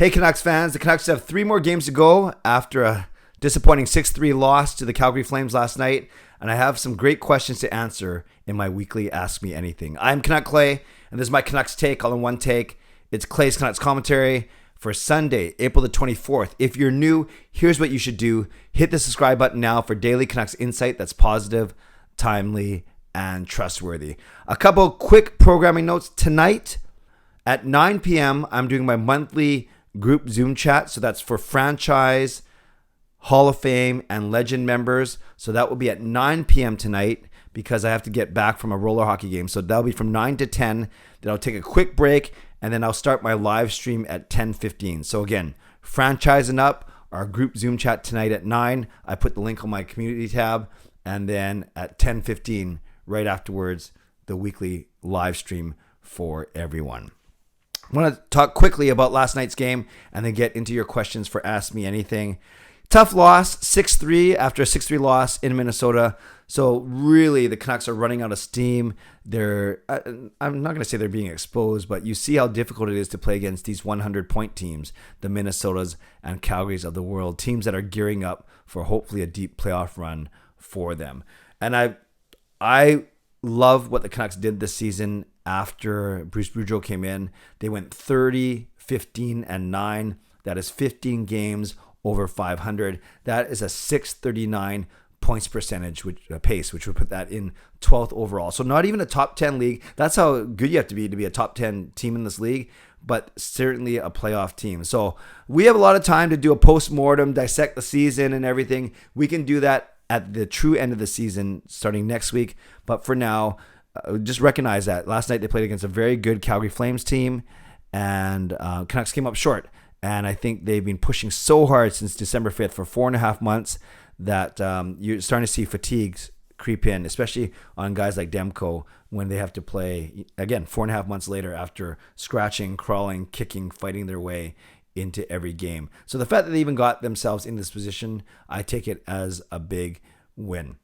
Hey Canucks fans, the Canucks have 3 more games to go after a disappointing 6-3 loss to the Calgary Flames last night, and I have some great questions to answer in my weekly Ask Me Anything. I'm Canuck Clay, and this is my Canucks take all in one take. It's Clay's Canucks commentary for Sunday, April the 24th. If you're new, here's what you should do. Hit the subscribe button now for daily Canucks insight that's positive, timely, and trustworthy. A couple quick programming notes. Tonight at 9 p.m., I'm doing my monthly group Zoom chat. So that's for franchise, Hall of Fame, and legend members. So that will be at 9 p.m. tonight because I have to get back from a roller hockey game. So that'll be from 9 to 10. Then I'll take a quick break, and then I'll start my live stream at 10:15. So again, franchising up, our group Zoom chat tonight at 9. I put the link on my community tab. And then at 10:15, right afterwards, the weekly live stream for everyone. I want to talk quickly about last night's game and then get into your questions for Ask Me Anything. Tough loss, 6-3 after a 6-3 loss in Minnesota. So really, the Canucks are running out of steam. I'm not going to say they're being exposed, but you see how difficult it is to play against these 100-point teams, the Minnesotas and Calgarys of the world, teams that are gearing up for hopefully a deep playoff run for them. And I love what the Canucks did this season after Bruce Boudreau came in. They went 30, 15, and 9. That is 15 games over 500. That is a 639 points percentage pace, which would put that in 12th overall. So not even a top 10 league. That's how good you have to be a top 10 team in this league, but certainly a playoff team. So we have a lot of time to do a post-mortem, dissect the season and everything. We can do that at the true end of the season starting next week. But for now, just recognize that last night they played against a very good Calgary Flames team, and Canucks came up short. And I think they've been pushing so hard since December 5th for 4.5 months that you're starting to see fatigues creep in, especially on guys like Demko when they have to play, again, 4.5 months later after scratching, crawling, kicking, fighting their way into every game. So the fact that they even got themselves in this position, I take it as a big win.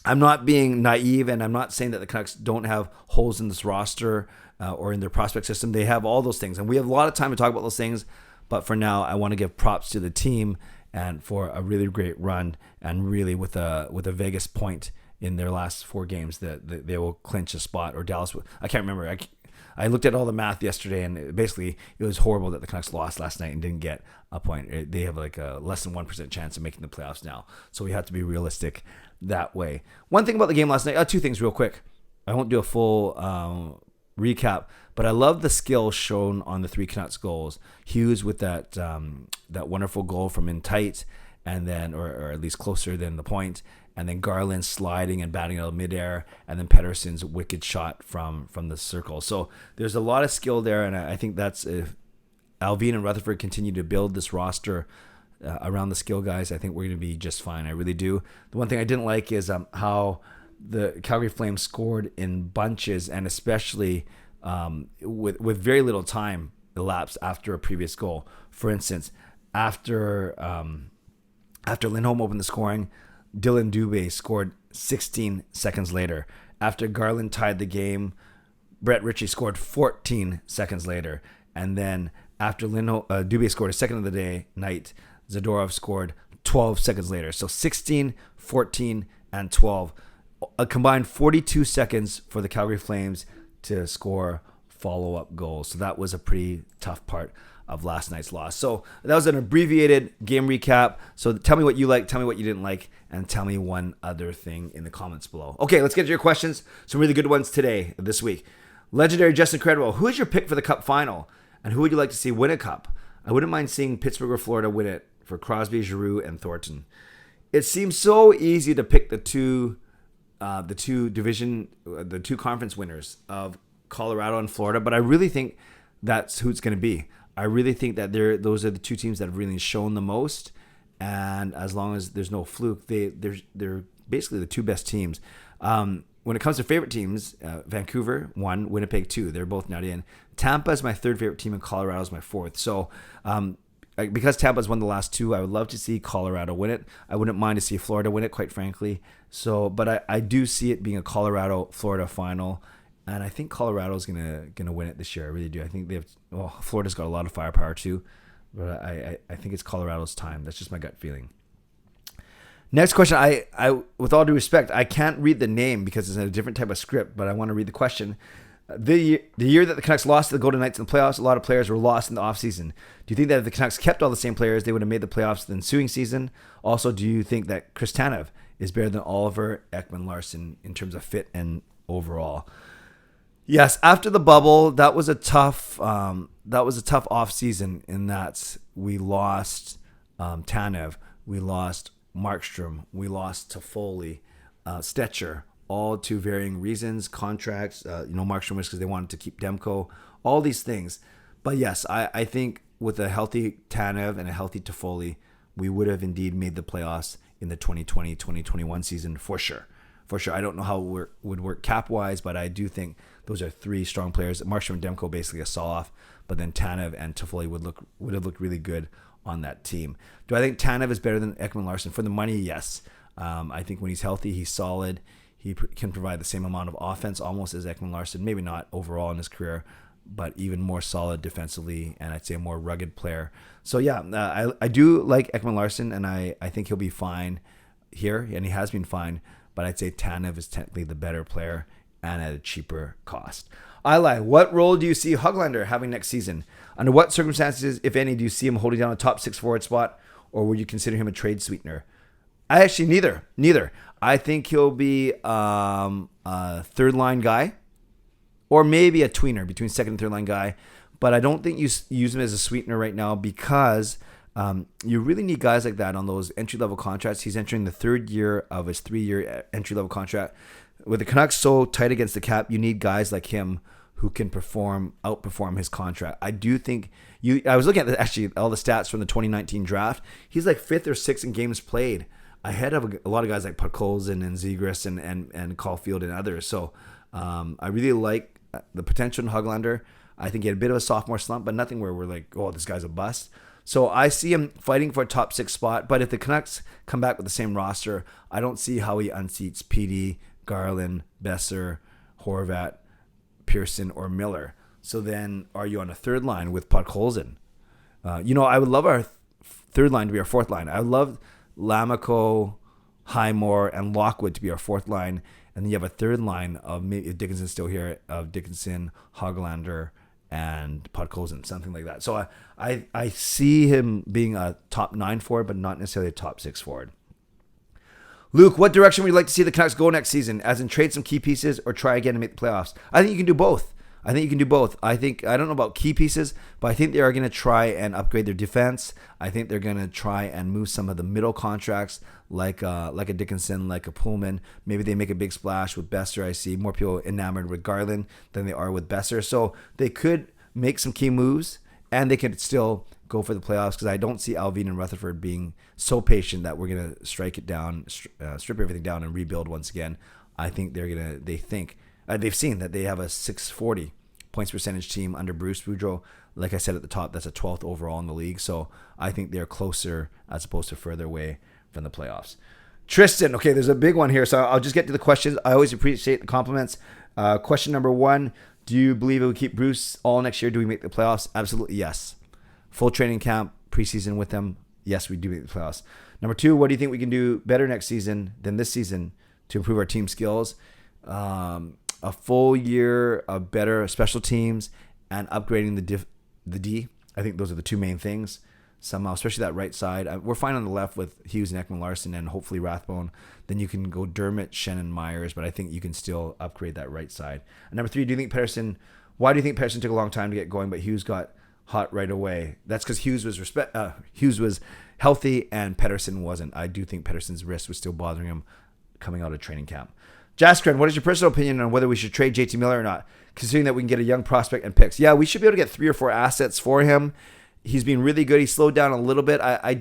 I'm not being naive, and I'm not saying that the Canucks don't have holes in this roster or in their prospect system. They have all those things, and we have a lot of time to talk about those things. But for now, I want to give props to the team and for a really great run, and really with a Vegas point in their last 4 games that they will clinch a spot, or Dallas. I can't remember. I looked at all the math yesterday, and it was horrible that the Canucks lost last night and didn't get a point. They have like a less than 1% chance of making the playoffs now. So we have to be realistic that way. One thing about the game last night, 2 things real quick. I won't do a full recap, but I love the skill shown on the 3 Canucks goals. Hughes with that wonderful goal from in tight, and then or at least closer than the point, and then Garland sliding and batting out midair, and then Pettersson's wicked shot from the circle. So there's a lot of skill there, and I think that's if Alvin and Rutherford continue to build this roster around the skill guys, I think we're going to be just fine. I really do. The one thing I didn't like is how the Calgary Flames scored in bunches, and especially with very little time elapsed after a previous goal. For instance, after Lindholm opened the scoring, Dylan Dubé scored 16 seconds later. After Garland tied the game, Brett Ritchie scored 14 seconds later. And then after Dubé scored a second of the night, Zadorov scored 12 seconds later. So 16, 14, and 12. A combined 42 seconds for the Calgary Flames to score follow-up goals. So that was a pretty tough part of last night's loss. So that was an abbreviated game recap. So tell me what you liked, tell me what you didn't like, and tell me one other thing in the comments below. Okay, let's get to your questions. Some really good ones this week. Legendary Justin Credwell, who is your pick for the Cup final? And who would you like to see win a Cup? I wouldn't mind seeing Pittsburgh or Florida win it for Crosby, Giroux, and Thornton. It seems so easy to pick the two conference winners of Colorado and Florida, but I really think that's who it's going to be. I really think that those are the 2 teams that have really shown the most, and as long as there's no fluke, they're basically the 2 best teams. When it comes to favorite teams, Vancouver 1, Winnipeg 2. They're both not in. Tampa is my 3rd favorite team, and Colorado is my 4th. So because Tampa's won the last 2, I would love to see Colorado win it. I wouldn't mind to see Florida win it, quite frankly. So, but I do see it being a Colorado-Florida final, and I think Colorado's gonna win it this year. I really do. I think Florida's got a lot of firepower too, But I think it's Colorado's time. That's just my gut feeling. Next question. I with all due respect, I can't read the name because it's in a different type of script, but I want to read the question. The year that the Canucks lost to the Golden Knights in the playoffs, a lot of players were lost in the offseason. Do you think that if the Canucks kept all the same players, they would have made the playoffs the ensuing season? Also, do you think that Chris Tanev is better than Oliver Ekman-Larsson in terms of fit and overall? Yes, after the bubble, that was a tough offseason in that we lost Tanev, we lost Markstrom, we lost Toffoli, Stetcher, all to varying reasons, contracts. Markstrom was because they wanted to keep Demko, all these things. But yes, I think with a healthy Tanev and a healthy Toffoli, we would have indeed made the playoffs in the 2020-2021 season for sure. For sure. I don't know how it would work cap-wise, but I do think those are three strong players. Markstrom and Demko basically a saw-off, but then Tanev and Toffoli would have looked really good on that team. Do I think Tanev is better than Ekman-Larsson? For the money, yes. I think when he's healthy, he's solid. He can provide the same amount of offense almost as Ekman-Larsson. Maybe not overall in his career, but even more solid defensively, and I'd say a more rugged player. So yeah, I do like Ekman-Larsson, and I think he'll be fine here, and he has been fine. But I'd say Tanev is technically the better player and at a cheaper cost. I lie. What role do you see Höglander having next season? Under what circumstances, if any, do you see him holding down a top 6 forward spot, or would you consider him a trade sweetener? I actually neither. I think he'll be a third line guy, or maybe a tweener between second and third line guy. But I don't think you use him as a sweetener right now because you really need guys like that on those entry-level contracts. He's entering the third year of his 3-year entry-level contract. With the Canucks so tight against the cap, you need guys like him who can outperform his contract. I do think I was looking at actually all the stats from the 2019 draft. He's like 5th or 6th in games played, ahead of a lot of guys like Podkolzin and Zegras and Caulfield and others. So I really like the potential in Höglander. I think he had a bit of a sophomore slump, but nothing where we're like, oh, this guy's a bust. So I see him fighting for a top 6 spot. But if the Canucks come back with the same roster, I don't see how he unseats PD, Garland, Besser, Horvat, Pearson, or Miller. So then are you on a third line with Podkolzin? I would love our third line to be our fourth line. I would love Lamico, Highmore, and Lockwood to be our fourth line. And then you have a third line of maybe if Dickinson's still here, of Dickinson, Höglander, and Podkolzin, something like that. So I see him being a top 9 forward, but not necessarily a top 6 forward. Luke, what direction would you like to see the Canucks go next season? As in trade some key pieces or try again to make the playoffs? I think you can do both. I don't know about key pieces, but I think they are going to try and upgrade their defense. I think they're going to try and move some of the middle contracts like a Dickinson, like a Pullman. Maybe they make a big splash with Besser. I see more people enamored with Garland than they are with Besser. So they could make some key moves, and they could still go for the playoffs because I don't see Alvin and Rutherford being so patient that we're going to strike it down, strip everything down and rebuild once again. I think they've seen that they have a 640 points percentage team under Bruce Boudreau. Like I said at the top, that's a 12th overall in the league. So I think they're closer as opposed to further away from the playoffs. Tristan, okay, there's a big one here. So I'll just get to the questions. I always appreciate the compliments. Question number 1, do you believe it will keep Bruce all next year? Do we make the playoffs? Absolutely, yes. Full training camp, preseason with them. Yes, we do make the playoffs. Number 2, what do you think we can do better next season than this season to improve our team skills? A full year of better special teams and upgrading the D. I think those are the 2 main things. Somehow, especially that right side. We're fine on the left with Hughes and Ekman-Larsson and hopefully Rathbone. Then you can go Dermott, Shannon, Myers, but I think you can still upgrade that right side. And number 3, why do you think Pettersson took a long time to get going, but Hughes got hot right away? That's because Hughes was healthy and Pettersson wasn't. I do think Pettersson's wrist was still bothering him coming out of training camp. Jaskren, what is your personal opinion on whether we should trade JT Miller or not, considering that we can get a young prospect and picks? Yeah, we should be able to get 3 or 4 assets for him. He's been really good. He slowed down a little bit. I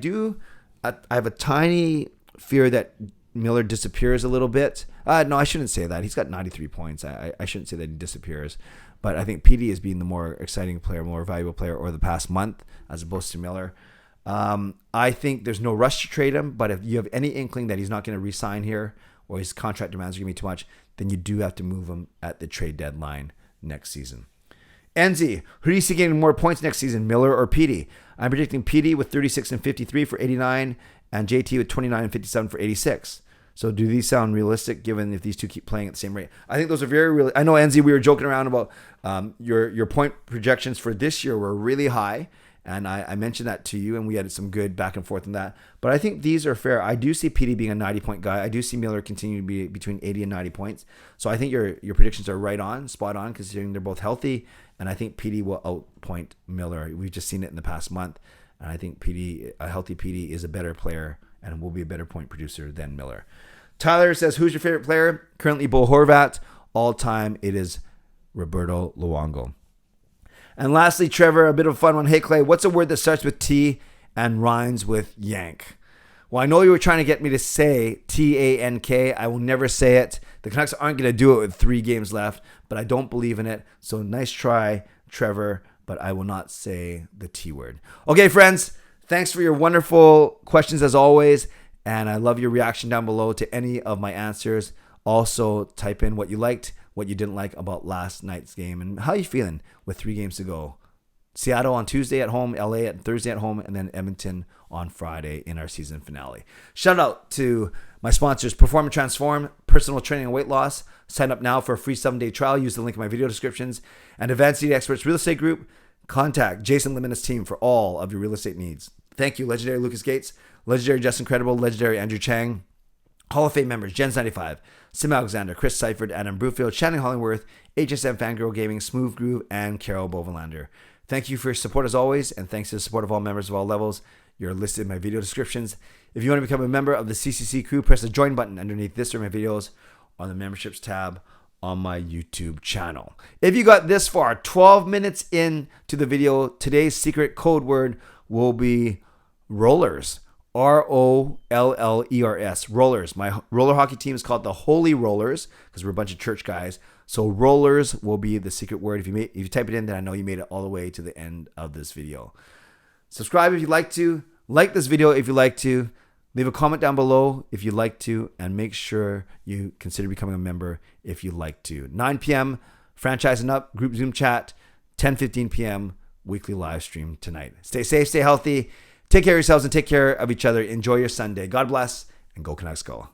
have a tiny fear that Miller disappears a little bit. No, I shouldn't say that. He's got 93 points. I shouldn't say that he disappears. But I think PD is being the more exciting player, more valuable player over the past month as opposed to Miller. I think there's no rush to trade him, but if you have any inkling that he's not going to re-sign here or his contract demands are going to be too much, then you do have to move him at the trade deadline next season. Enzi, who do you see getting more points next season, Miller or Petey? I'm predicting Petey with 36 and 53 for 89, and JT with 29 and 57 for 86. So do these sound realistic given if these two keep playing at the same rate? I think those are very real. I know, Enzi, we were joking around about your point projections for this year were really high. And I mentioned that to you, and we had some good back and forth on that. But I think these are fair. I do see Petey being a 90-point guy. I do see Miller continuing to be between 80 and 90 points. So I think your predictions are right on, spot on, considering they're both healthy. And I think Petey will outpoint Miller. We've just seen it in the past month. And I think a healthy Petey is a better player and will be a better point producer than Miller. Tyler says, who's your favorite player? Currently, Bo Horvat. All time, it is Roberto Luongo. And lastly, Trevor, a bit of a fun one. Hey, Clay, what's a word that starts with T and rhymes with yank? Well, I know you were trying to get me to say T-A-N-K. I will never say it. The Canucks aren't going to do it with 3 games left, but I don't believe in it. So nice try, Trevor, but I will not say the T word. Okay, friends, thanks for your wonderful questions as always, and I love your reaction down below to any of my answers. Also, type in what you liked, what you didn't like about last night's game, and how you feeling with 3 games to go. Seattle on Tuesday at home, LA at Thursday at home, and then Edmonton on Friday in our season finale. Shout out to my sponsors, Perform and Transform, personal training and weight loss. Sign up now for a free 7-day trial. Use the link in my video descriptions. And Advanced City Experts Real Estate Group. Contact Jason Lim and his team for all of your real estate needs. Thank you, legendary Lucas Gates, legendary Justin Credible, legendary Andrew Chang, Hall of Fame members, Jens95, Sim Alexander, Chris Seifert, Adam Brewfield, Shannon Hollingworth, HSM Fangirl Gaming, Smooth Groove, and Carol Bovelander. Thank you for your support as always, and thanks to the support of all members of all levels. You're listed in my video descriptions. If you want to become a member of the CCC Crew, press the join button underneath this or my videos on the memberships tab on my YouTube channel. If you got this far, 12 minutes into the video, today's secret code word will be rollers. ROLLERS, rollers. My roller hockey team is called the Holy Rollers because we're a bunch of church guys. So rollers will be the secret word. If you type it in, then I know you made it all the way to the end of this video. Subscribe if you'd like to. Like this video if you'd like to. Leave a comment down below if you'd like to. And make sure you consider becoming a member if you'd like to. 9 p.m., Franchise and Up, group Zoom chat. 10:15 p.m., weekly live stream tonight. Stay safe, stay healthy. Take care of yourselves and take care of each other. Enjoy your Sunday. God bless, and go Canucks go.